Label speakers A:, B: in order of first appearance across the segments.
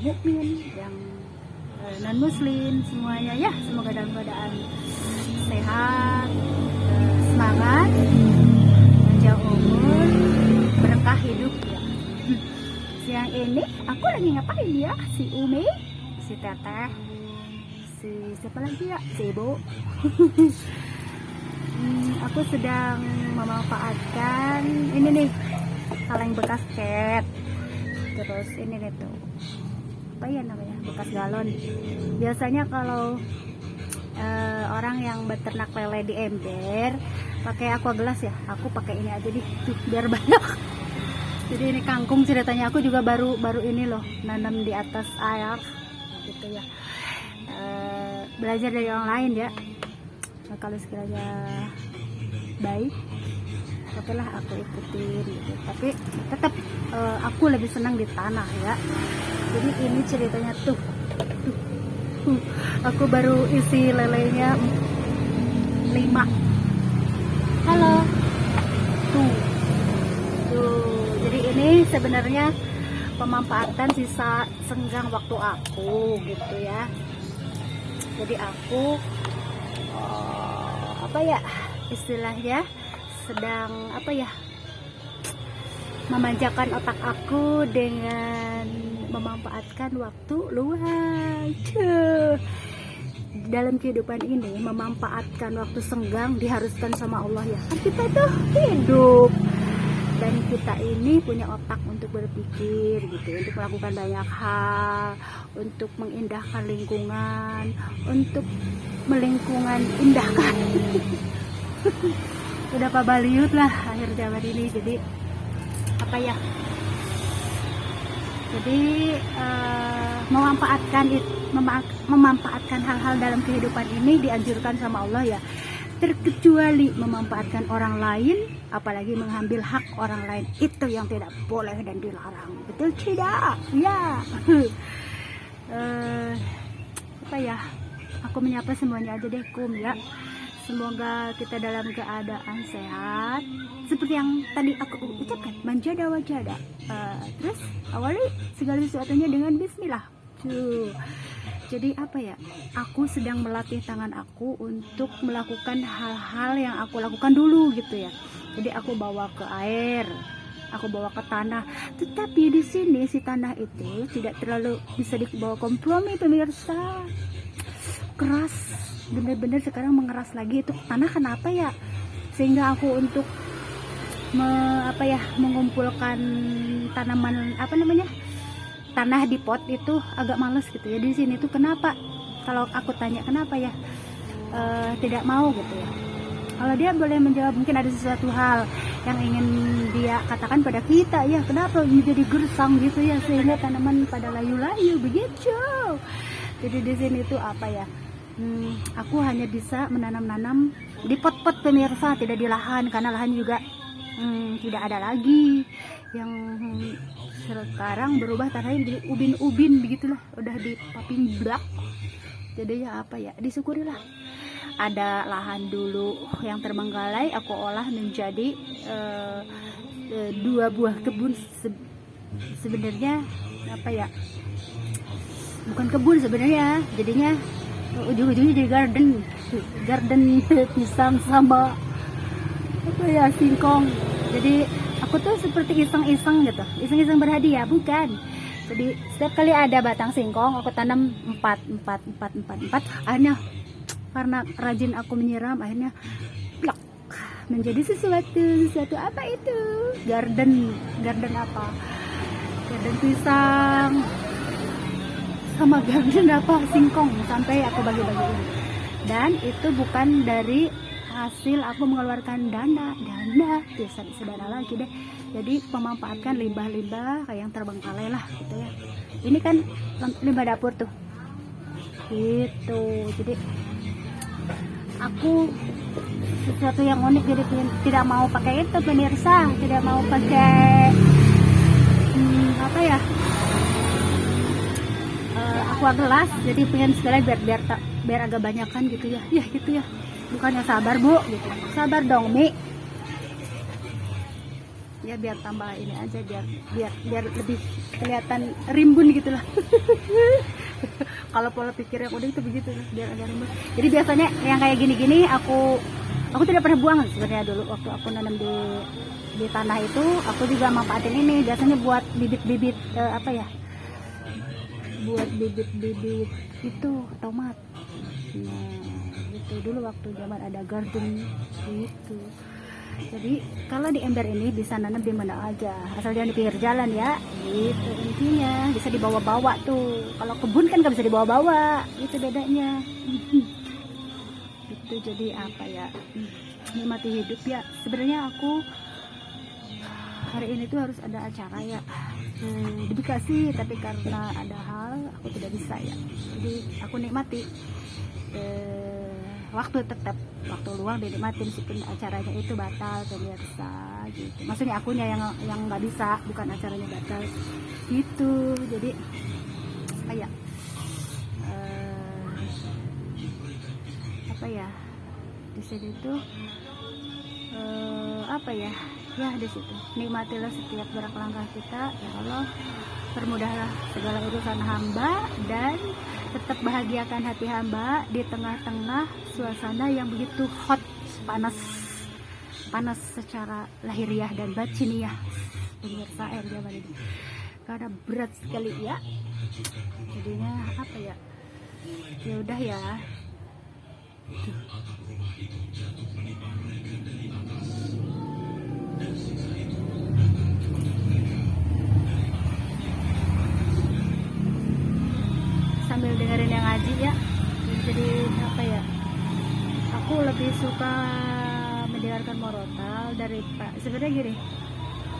A: mukmin, yang non muslim semuanya ya, semoga dalam keadaan sehat, semangat, panjang umur, berkah hidup ya. Siang ini aku lagi ngapain ya? Si Umi, si Teteh, si siapa lagi ya? Si Ibu. Aku sedang memanfaatkan ini nih, kaleng bekas cat. Terus ini nih tuh, apa ya namanya, bekas galon. Biasanya kalau orang yang beternak lele di ember pakai aqua gelas ya, aku pakai ini aja tuh, biar banyak. Jadi ini kangkung ceritanya, aku juga baru ini loh nanam di atas air gitu ya. Belajar dari orang lain ya. Nah, kalau sekiranya baik, oke lah aku ikutin gitu. Tapi tetap aku lebih senang di tanah ya. Jadi ini ceritanya tuh. Aku baru isi lelenya 5. Halo. Tuh. Jadi ini sebenarnya pemanfaatan sisa senggang waktu aku gitu ya. Jadi aku apa ya istilahnya, sedang apa ya, memanjakan otak aku dengan memanfaatkan waktu luang. Dalam kehidupan ini memanfaatkan waktu senggang diharuskan sama Allah ya. Kan kita tuh hidup dan kita ini punya otak untuk berpikir gitu, untuk melakukan banyak hal, untuk mengindahkan lingkungan, untuk melingkungan indahkan. Udah pabaliut lah akhir zaman ini. Jadi apa ya, jadi memanfaatkan hal-hal dalam kehidupan ini dianjurkan sama Allah ya, terkecuali memanfaatkan orang lain, apalagi mengambil hak orang lain, itu yang tidak boleh dan dilarang. Betul tidak ya? Apa ya, aku menyapa semuanya aja deh, kum ya. Semoga kita dalam keadaan sehat, seperti yang tadi aku ucapkan, manjada wajada. Terus awali segala sesuatunya dengan bismillah. Jadi apa ya, aku sedang melatih tangan aku untuk melakukan hal-hal yang aku lakukan dulu gitu ya. Jadi aku bawa ke air, aku bawa ke tanah. Tetapi di sini si tanah itu tidak terlalu bisa dibawa kompromi pemirsa. Keras, bener-bener sekarang mengeras lagi itu tanah. Kenapa ya? Sehingga aku untuk mengumpulkan tanaman tanah di pot itu agak males gitu ya. Di sini tuh kenapa? Kalau aku tanya kenapa ya tidak mau gitu ya. Kalau dia boleh menjawab, mungkin ada sesuatu hal yang ingin dia katakan pada kita ya. Kenapa menjadi gersang gitu ya, sehingga tanaman pada layu-layu begitu. Jadi di sini tuh apa ya? Aku hanya bisa menanam-nanam di pot-pot pemirsa, tidak di lahan, karena lahan juga tidak ada lagi. Yang sekarang berubah tanahnya jadi ubin-ubin begitulah, udah di paping blak. Jadi ya apa ya, disyukurilah. Ada lahan dulu yang terbengkalai, aku olah menjadi 2 buah kebun. Sebenarnya apa ya, bukan kebun sebenarnya, jadinya ujung-ujungnya jadi garden pisang sama apa ya, singkong. Jadi aku tuh seperti iseng-iseng gitu, iseng-iseng berhadiah, bukan. Jadi setiap kali ada batang singkong aku tanam 4. Akhirnya karena rajin aku menyiram, akhirnya plak, menjadi sesuatu apa itu, garden apa, garden pisang sama garden apa, singkong, sampai aku bagi-bagiin. Dan itu bukan dari hasil aku mengeluarkan dana biasa dana lagi deh. Jadi memanfaatkan limbah-limbah kayak yang terbengkalai lah gitu ya. Ini kan limbah dapur tuh gitu. Jadi aku sesuatu yang unik, jadi tidak mau pakai itu pemirsa, tidak mau pakai apa ya, aqua gelas. Jadi pengen sekali biar agak banyakan gitu ya gitu ya. Bukannya sabar bu gitu, sabar dong Mi ya biar tambah ini aja, biar lebih kelihatan rimbun gitu lah. Kalau pola pikir yang udah itu begitu, biar agak rimbun. Jadi biasanya yang kayak gini-gini aku tidak pernah buang sebenarnya. Dulu waktu aku nanam di tanah itu, aku juga manfaatin ini biasanya buat bibit-bibit buat bibit-bibit itu tomat. Nah gitu dulu waktu zaman ada garden gitu. Jadi kalau di ember ini bisa nanam di mana aja, asal jangan di pinggir jalan ya. Gitu intinya, bisa dibawa-bawa tuh. Kalau kebun kan nggak bisa dibawa-bawa, itu bedanya. Itu jadi apa ya? Nikmati hidup ya. Sebenarnya aku hari ini tuh harus ada acara ya di Bekasi, tapi karena ada hal aku tidak bisa ya. Jadi aku nikmati waktu luang dinikmati meskipun acaranya itu batal pemirsa gitu. Maksudnya akunya yang nggak bisa, bukan acaranya batal gitu. Jadi kayak di sini tuh di situ nikmatilah setiap gerak langkah kita ya Allah. Permudahlah segala urusan hamba dan tetap bahagiakan hati hamba di tengah-tengah suasana yang begitu hot, panas secara lahiriah dan batiniah pemirsa zaman ini, karena berat sekali ya. Jadinya ya udah ya. Sambil dengerin yang ngaji ya. Jadi aku lebih suka mendengarkan murotal dari sebenarnya gini,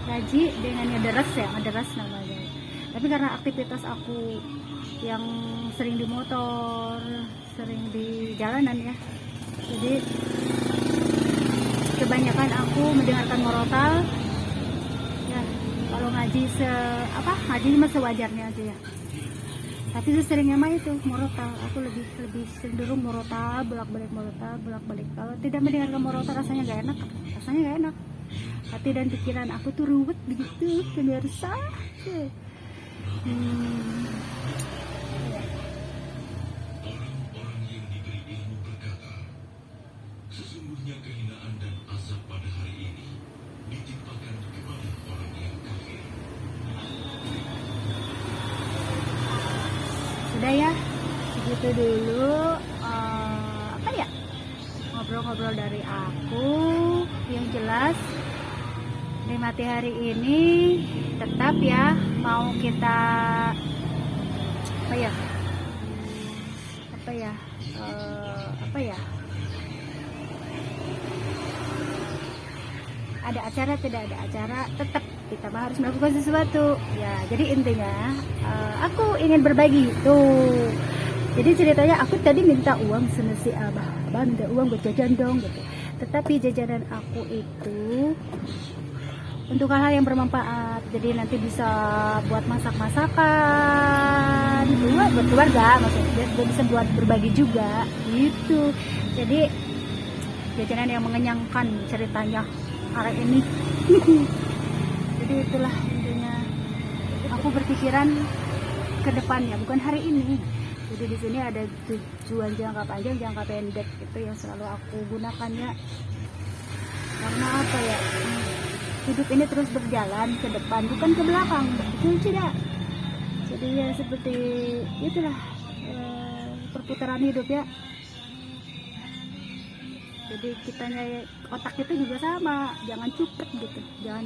A: ngaji dengan ngederas namanya. Tapi karena aktivitas aku yang sering di motor, sering di jalanan ya, jadi kebanyakan aku mendengarkan murotal ya. Kalau ngaji ngaji mah sewajarnya aja ya. Tapi seringnya mah itu murotal, aku lebih cenderung murotal, bolak-balik. Kalau tidak mendengarkan murotal rasanya gak enak. Hati dan pikiran aku tuh ruwet begitu pemirsa.
B: Sesungguhnya kehinaan dan azab pada hari ini ditimpakan kepada orang yang kafir.
A: Sudah ya, segitu dulu ngobrol-ngobrol dari aku. Yang jelas nikmati hari ini, tetap ya mau kita ada acara tidak ada acara, tetap kita harus melakukan sesuatu ya. Jadi intinya aku ingin berbagi tuh. Jadi ceritanya aku tadi minta uang sama si abah minta uang buat jajan dong gitu. Tetapi jajanan aku itu untuk hal-hal yang bermanfaat. Jadi nanti bisa buat masak-masakan, buat keluarga, maksudnya bisa buat berbagi juga gitu. Jadi jajanan yang mengenyangkan ceritanya hari ini. Jadi itulah intinya. Aku berpikiran ke depannya, bukan hari ini. Jadi di sini ada tujuan jangka panjang, jangka pendek itu yang selalu aku gunakan ya. Karena hidup ini terus berjalan ke depan, bukan ke belakang, betul tidak? Jadi ya seperti itulah perputaran hidup ya. Jadi kitanya otak kita juga sama, jangan cupet gitu, jangan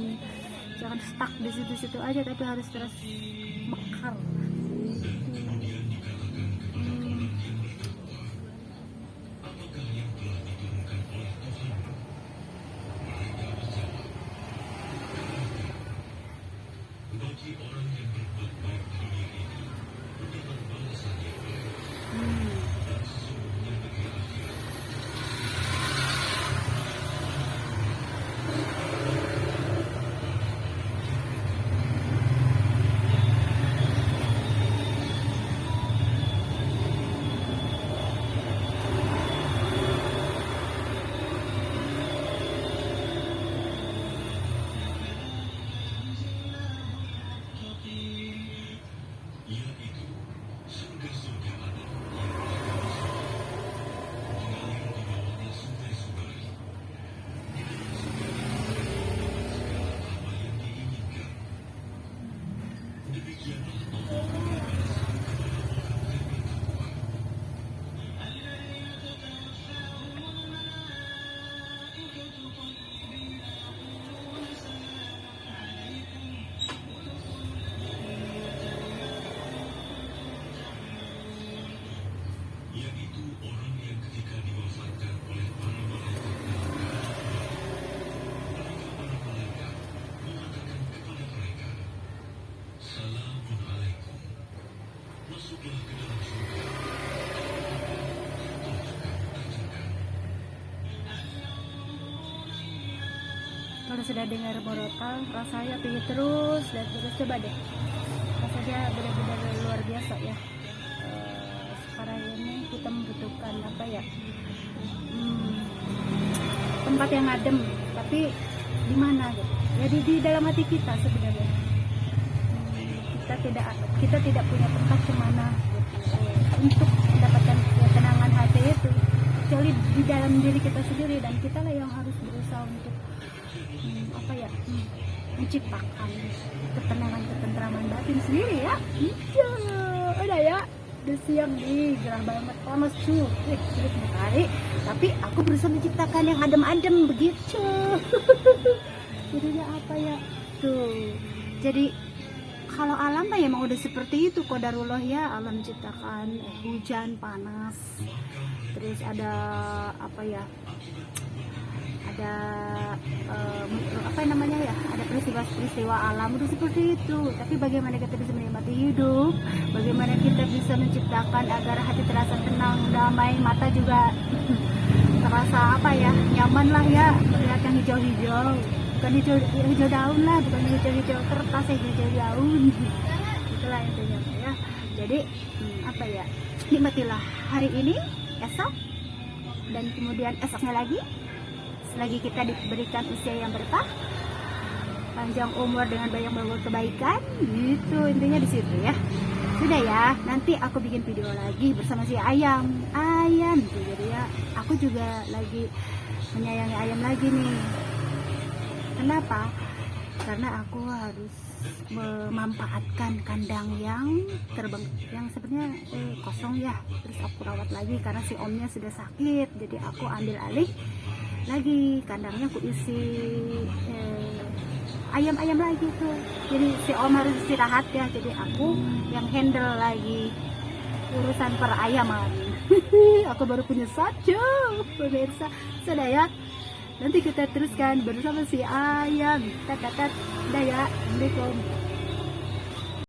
A: stuck di situ-situ aja, tapi harus terus mekar. kalau sudah dengar murotal rasanya tinggi terus dan terus. Coba deh, rasanya benar-benar luar biasa ya. Sekarang ini kita membutuhkan apa ya, tempat yang adem, tapi di mana gitu, jadi di dalam hati kita sebenarnya. Kita tidak punya tempat kemana gitu, untuk mendapatkan ketenangan hati itu, kecuali di dalam diri kita sendiri, dan kita lah yang harus berusaha untuk menciptakan ketenangan, ketentraman batin sendiri ya. Iya, udah ya, udah siang nih, gerah banget, panas cuy, sulit matahari, tapi aku berusaha menciptakan yang adem-adem begitu. Jadinya apa ya tuh, jadi kalau alam ya emang udah seperti itu, qadarullah ya. Alam menciptakan hujan, panas, terus ada ada peristiwa alam udah seperti itu. Tapi bagaimana kita bisa menikmati hidup, bagaimana kita bisa menciptakan agar hati terasa tenang, damai, mata juga terasa nyaman lah ya, melihat yang hijau-hijau, bukan hijau daun lah, bukan hijau kertas, hijau daun. Itulah intinya ya. Jadi nikmatilah hari ini, esok, dan kemudian esoknya lagi, selagi kita diberikan usia yang berkah, panjang umur dengan banyak kebaikan, gitu intinya di situ ya. Sudah ya, nanti aku bikin video lagi bersama si ayam tuh. Jadi ya, aku juga lagi menyayangi ayam lagi nih. Kenapa? Karena aku harus memanfaatkan kandang yang sebenarnya kosong ya. Terus aku rawat lagi karena si omnya sudah sakit. Jadi aku ambil alih lagi kandangnya, aku isi ayam-ayam lagi tuh. Jadi si om harus istirahat ya. Jadi aku yang handle lagi urusan perayaman. Aku baru punya satu pemirsa. Sudah ya, nanti kita teruskan bersama si ayam. Dah ya, Assalamualaikum.